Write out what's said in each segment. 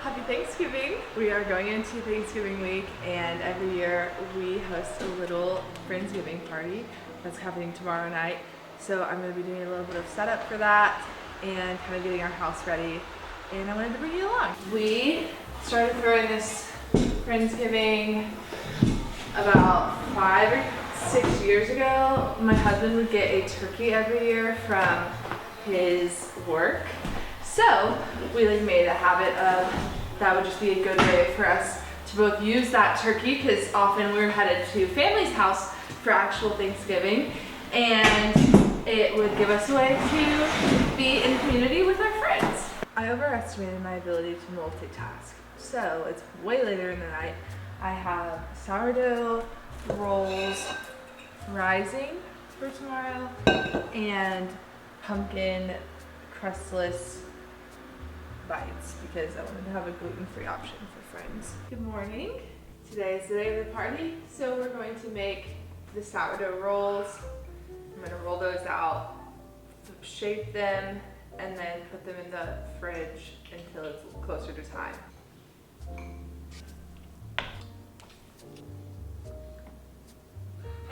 Happy Thanksgiving! We are going into Thanksgiving week, and every year we host a little Friendsgiving party that's happening tomorrow night. So I'm going to be doing a little bit of setup for that and kind of getting our house ready, and I wanted to bring you along. We started throwing this Friendsgiving about 5 or 6 years ago. My husband would get a turkey every year from his work. So we made a habit of that would just be a good way for us to both use that turkey, because often we're headed to family's house for actual Thanksgiving, and it would give us a way to be in community with our friends. I overestimated my ability to multitask. So it's way later in the night. I have sourdough rolls rising for tomorrow and pumpkin crustless bites because I wanted to have a gluten-free option for friends. Good morning. Today is the day of the party, so we're going to make the sourdough rolls. I'm going to roll those out, shape them, and then put them in the fridge until it's closer to time.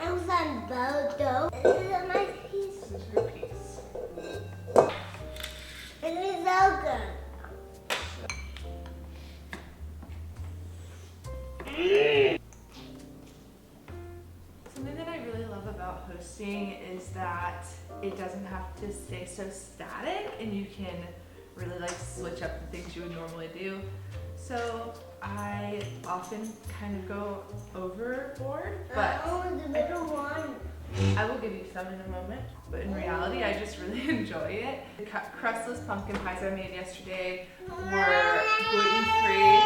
I was on dough. This is a nice piece. This is your piece. It is so good. Something that I really love about hosting is that it doesn't have to stay so static, and you can really switch up the things you would normally do. So I often kind of go overboard, but the middle one. I will give you some in a moment. But in reality, I just really enjoy it. The crustless pumpkin pies I made yesterday were gluten-free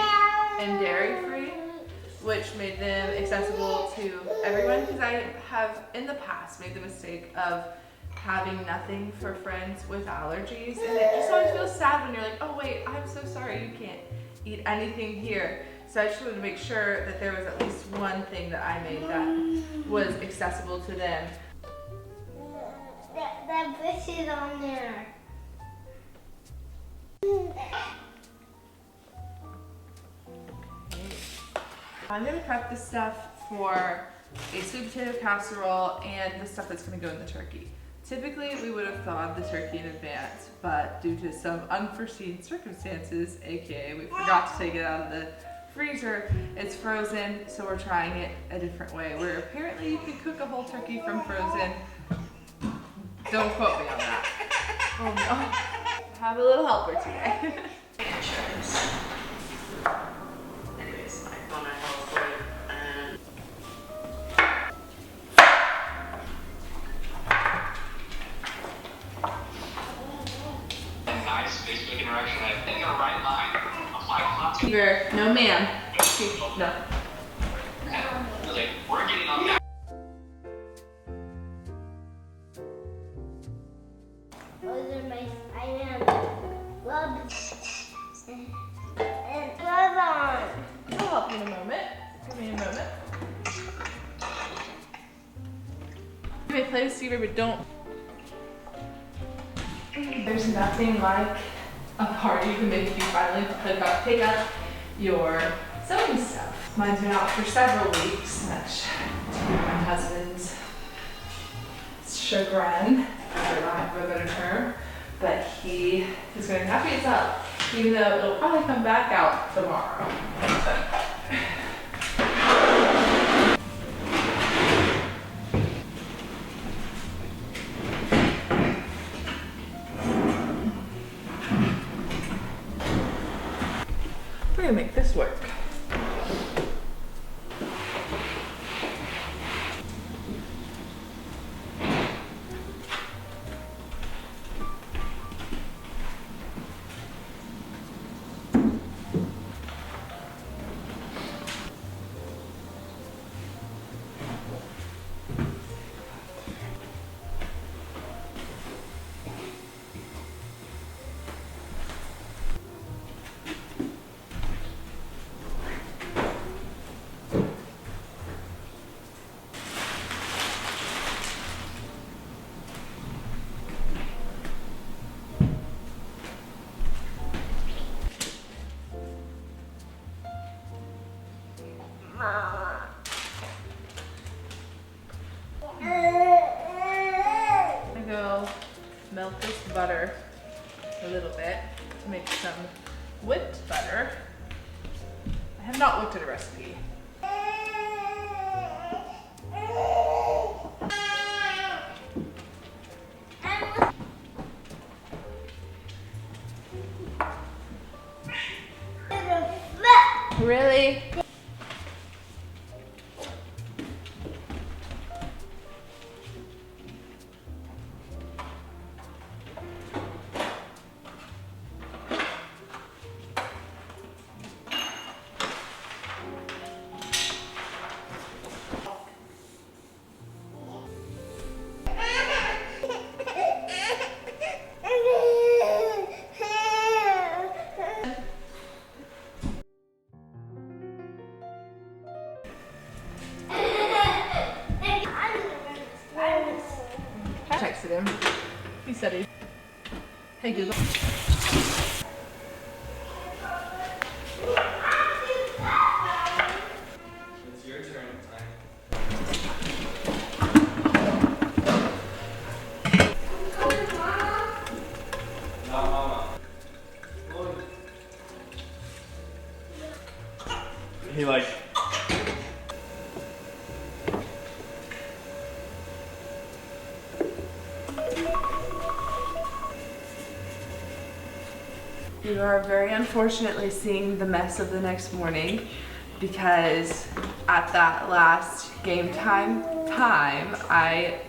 and dairy-free, which made them accessible to everyone, because I have in the past made the mistake of having nothing for friends with allergies, and it just always feels sad when you're like, oh wait, I'm so sorry you can't eat anything here. So I just wanted to make sure that there was at least one thing that I made that was accessible to them. That fish is on there. I'm gonna prep the stuff for a sweet potato casserole and the stuff that's gonna go in the turkey. Typically, we would have thawed the turkey in advance, but due to some unforeseen circumstances, aka we forgot to take it out of the freezer, it's frozen, so we're trying it a different way, where apparently you can cook a whole turkey from frozen. Don't quote me on that. Oh no. Have a little helper today. Anyways, I found my house late and nice Facebook interaction. I think you're right line. Apply content. Fever. No ma'am. No. Like, we're getting on that. Those are my gloves and gloves on. I'll help you in a moment. Give me a moment. You may play with Stevie, but don't. There's nothing like a party to make you finally pick up your sewing stuff. Mine's been out for several weeks, much to my husband's chagrin, for lack of a better term. But he is going to be happy it's up, even though it'll probably come back out tomorrow. We're gonna make this work. Mama. I'm gonna go melt this butter a little bit to make some whipped butter. I have not looked at a recipe. Really? I texted him. He said he. Hey Google. It's your turn, time. Not mama. Lloyd. He like. You are very unfortunately seeing the mess of the next morning because at that last game time, I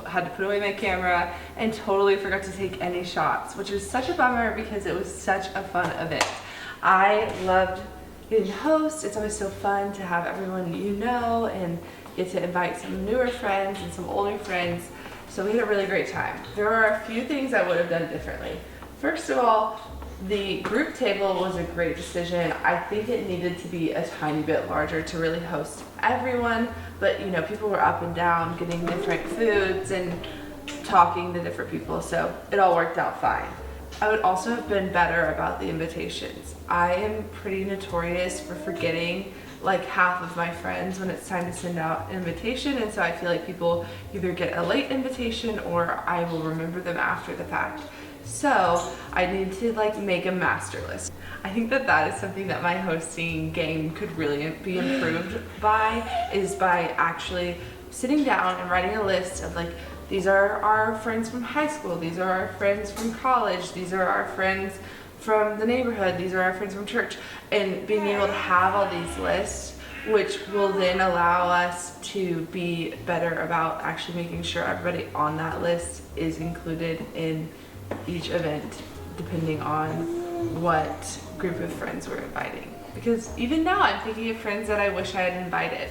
had to put away my camera and totally forgot to take any shots, which is such a bummer because it was such a fun event. I loved getting to host. It's always so fun to have everyone you know and get to invite some newer friends and some older friends. So we had a really great time. There are a few things I would have done differently. First of all, the group table was a great decision. I think it needed to be a tiny bit larger to really host everyone, but you know, people were up and down getting different foods and talking to different people, so it all worked out fine. I would also have been better about the invitations. I am pretty notorious for forgetting like half of my friends when it's time to send out an invitation, and so I feel like people either get a late invitation or I will remember them after the fact. So I need to like make a master list. I think that that is something that my hosting game could really be improved by, is by actually sitting down and writing a list of like, these are our friends from high school, these are our friends from college, these are our friends from the neighborhood, these are our friends from church, and being able to have all these lists, which will then allow us to be better about actually making sure everybody on that list is included in each event, depending on what group of friends we're inviting. Because even now I'm thinking of friends that I wish I had invited,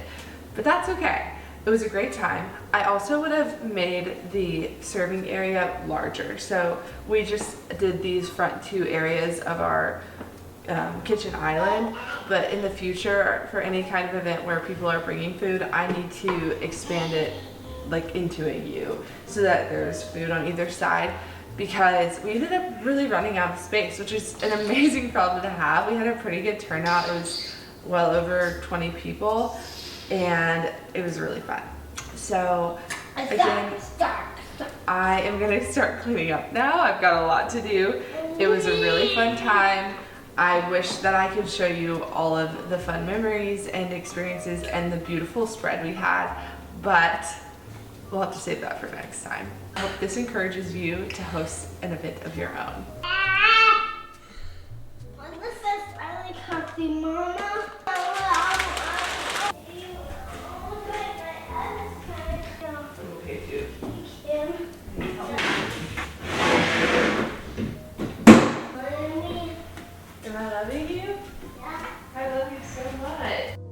but that's okay. It was a great time. I also would have made the serving area larger. So we just did these front two areas of our kitchen island, but in the future, for any kind of event where people are bringing food, I need to expand it like into a U so that there's food on either side, because we ended up really running out of space, which is an amazing problem to have. We had a pretty good turnout. It was well over 20 people, and it was really fun. So again, I am gonna start cleaning up now. I've got a lot to do. It was a really fun time. I wish that I could show you all of the fun memories and experiences and the beautiful spread we had, but we'll have to save that for next time. I hope this encourages you to host an event of your own. What was this? I like happy mama. Okay, dude. Am I loving you? Yeah. I love you so much.